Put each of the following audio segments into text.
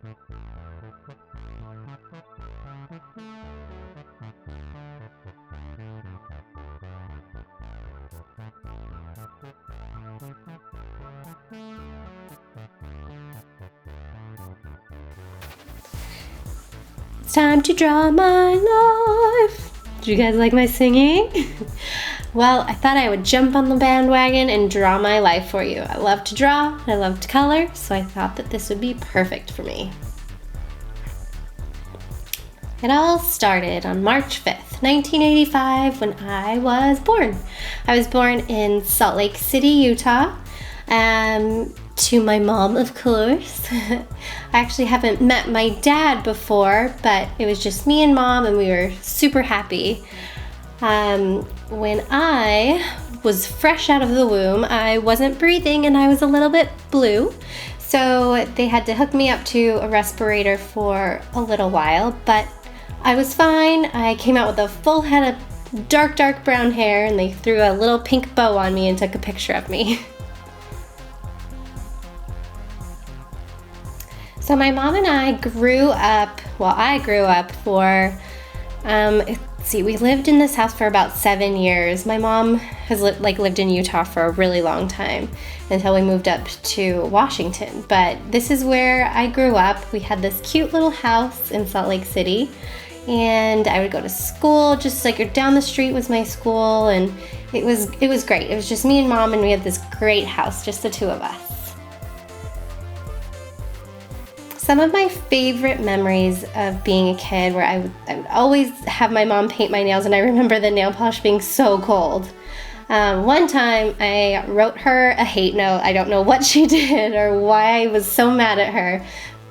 It's time to draw my life. Do you guys like my singing? Well, I thought I would jump on the bandwagon and draw my life for you. I love to draw, I love to color, so I thought that this would be perfect for me. It all started on March 5th, 1985, when I was born. I was born in Salt Lake City, Utah, to my mom, of course. I actually haven't met my dad before, but it was just me and mom, and we were super happy. When I was fresh out of the womb, I wasn't breathing and I was a little bit blue. So they had to hook me up to a respirator for a little while, but I was fine. I came out with a full head of dark brown hair, and they threw a little pink bow on me and took a picture of me. So my mom and I grew up we lived in this house for about 7 years. My mom has lived in Utah for a really long time until we moved up to Washington. But this is where I grew up. We had this cute little house in Salt Lake City, and I would go to school just down the street was my school, and it was great. It was just me and mom, and we had this great house, just the two of us. Some of my favorite memories of being a kid where I would always have my mom paint my nails, and I remember the nail polish being so cold. One time I wrote her a hate note. I don't know what she did or why I was so mad at her,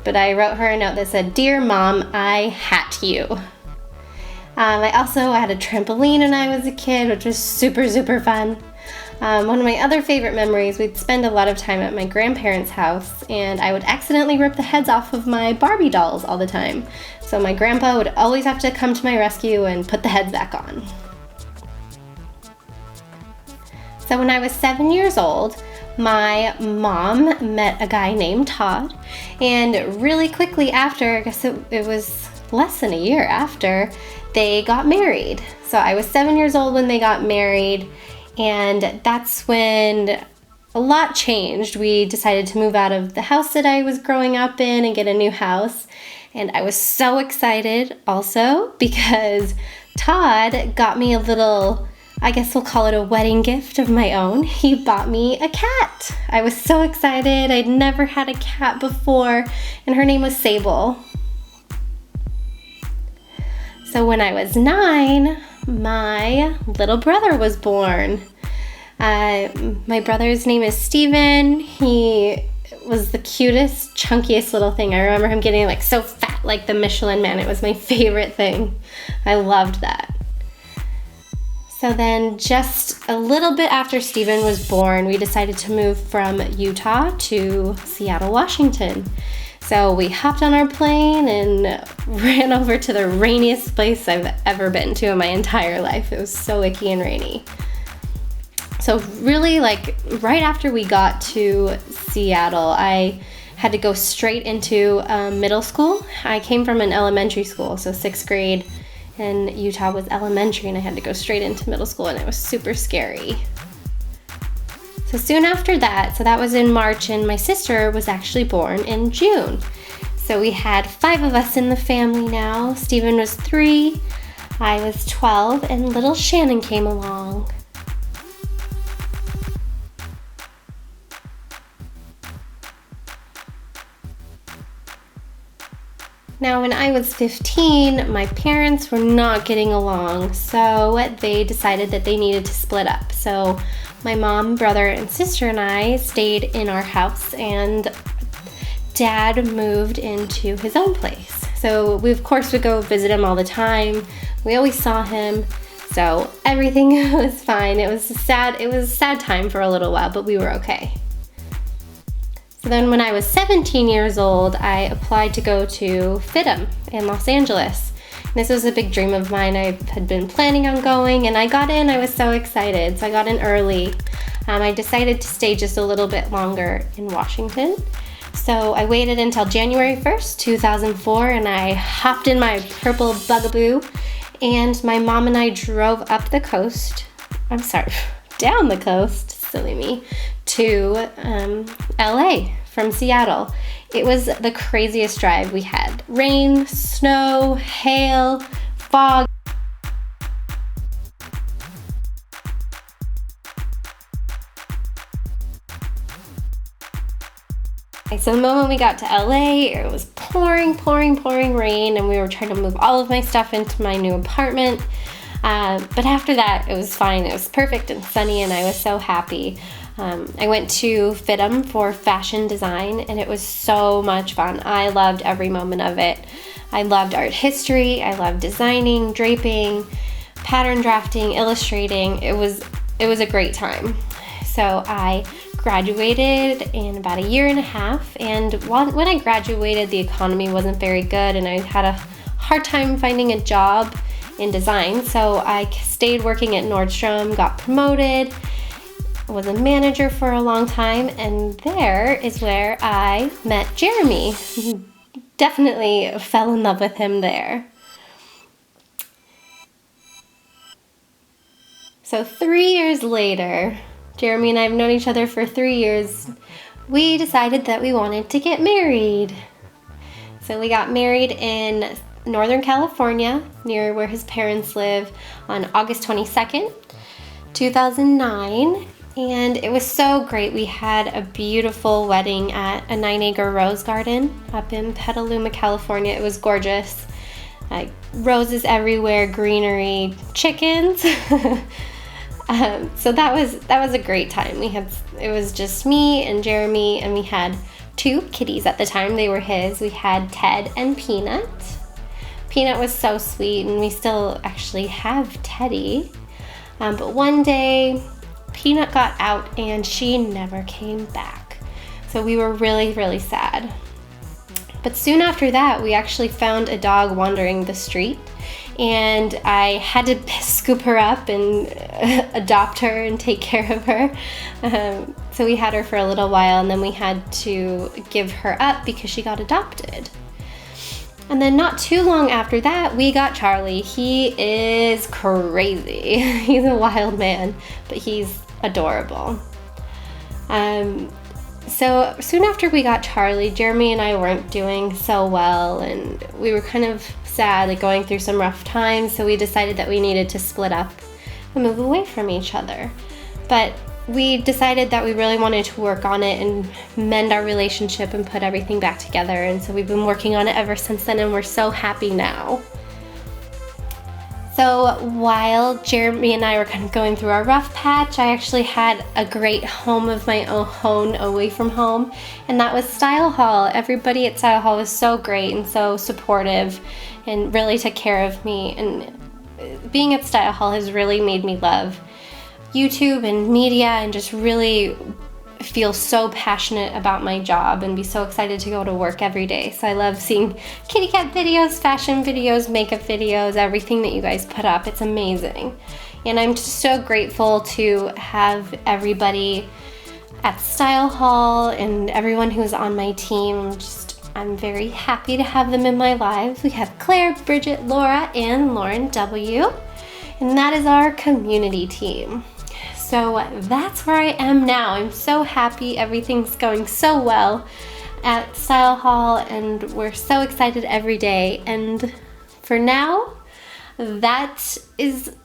but I wrote her a note that said, "Dear Mom, I hat you." I had a trampoline when I was a kid, which was super fun. One of my other favorite memories, we'd spend a lot of time at my grandparents' house, and I would accidentally rip the heads off of my Barbie dolls all the time. So my grandpa would always have to come to my rescue and put the heads back on. So when I was 7 years old, my mom met a guy named Todd, and really quickly after, I guess it was less than a year after, they got married. So I was 7 years old when they got married, and that's when a lot changed. We decided to move out of the house that I was growing up in and get a new house. And I was so excited also because Todd got me a little, I guess we'll call it a wedding gift of my own. He bought me a cat. I was so excited. I'd never had a cat before, and her name was Sable. So when I was 9, my little brother was born. My brother's name is Steven. He was the cutest, chunkiest little thing. I remember him getting so fat like the Michelin Man. It was my favorite thing. I loved that. So then just a little bit after Steven was born, we decided to move from Utah to Seattle, Washington. So we hopped on our plane and ran over to the rainiest place I've ever been to in my entire life. It was so icky and rainy. So really, right after we got to Seattle, I had to go straight into middle school. I came from an elementary school, so 6th grade in Utah was elementary, and I had to go straight into middle school, and it was super scary. So soon after that, so that was in March, and my sister was actually born in June. So we had 5 of us in the family now. Steven was 3, I was 12, and little Shannon came along. Now, when I was 15, my parents were not getting along, so they decided that they needed to split up. So my mom, brother, and sister and I stayed in our house, and Dad moved into his own place. So we, of course, would go visit him all the time. We always saw him, so everything was fine. It was a sad time for a little while, but we were okay. So then when I was 17 years old, I applied to go to FIDM in Los Angeles. This was a big dream of mine. I had been planning on going, and I got in. I was so excited. So I got in early. I decided to stay just a little bit longer in Washington. So I waited until January 1st, 2004, and I hopped in my purple Bugaboo, and my mom and I drove up the coast. I'm sorry, down the coast, silly me, to LA from Seattle. It was the craziest drive. We had rain, snow, hail, fog. So the moment we got to LA, it was pouring rain, and we were trying to move all of my stuff into my new apartment. But after that, it was fine. It was perfect and sunny, and I was so happy. I went to FITM for fashion design, and it was so much fun. I loved every moment of it. I loved art history. I loved designing, draping, pattern drafting, illustrating. It was a great time. So I graduated in about a year and a half, and when I graduated, the economy wasn't very good, and I had a hard time finding a job in design. So I stayed working at Nordstrom, got promoted, was a manager for a long time, and there is where I met Jeremy. Definitely fell in love with him there. So 3 years later, Jeremy and I have known each other for 3 years. We decided that we wanted to get married. So we got married in Northern California, near where his parents live, on August 22nd, 2009. And it was so great. We had a beautiful wedding at a 9-acre rose garden up in Petaluma, California. It was gorgeous. Roses everywhere, greenery, chickens. So that was a great time. It was just me and Jeremy, and we had 2 kitties at the time. They were his. We had Ted and Peanut. Peanut was so sweet, and we still actually have Teddy. But one day, Peanut got out and she never came back. So we were really, really sad. But soon after that, we actually found a dog wandering the street, and I had to scoop her up and adopt her and take care of her. So we had her for a little while, and then we had to give her up because she got adopted. And then not too long after that, we got Charlie. He is crazy. He's a wild man, but he's adorable. So soon after we got Charlie, Jeremy and I weren't doing so well, and we were kind of sad, like going through some rough times, so we decided that we needed to split up and move away from each other. But we decided that we really wanted to work on it and mend our relationship and put everything back together, and so we've been working on it ever since then, and we're so happy now. So while Jeremy and I were kind of going through our rough patch, I actually had a great home of my own away from home, and that was Style Hall. Everybody at Style Hall was so great and so supportive and really took care of me, and being at Style Hall has really made me love YouTube and media and just really feel so passionate about my job and be so excited to go to work every day. So I love seeing kitty cat videos, fashion videos, makeup videos, everything that you guys put up. It's amazing. And I'm just so grateful to have everybody at Style Hall and everyone who's on my team. I'm very happy to have them in my lives. We have Claire, Bridget, Laura, and Laryn W. And that is our community team. So that's where I am now. I'm so happy. Everything's going so well at Style Hall, and we're so excited every day. And for now, that is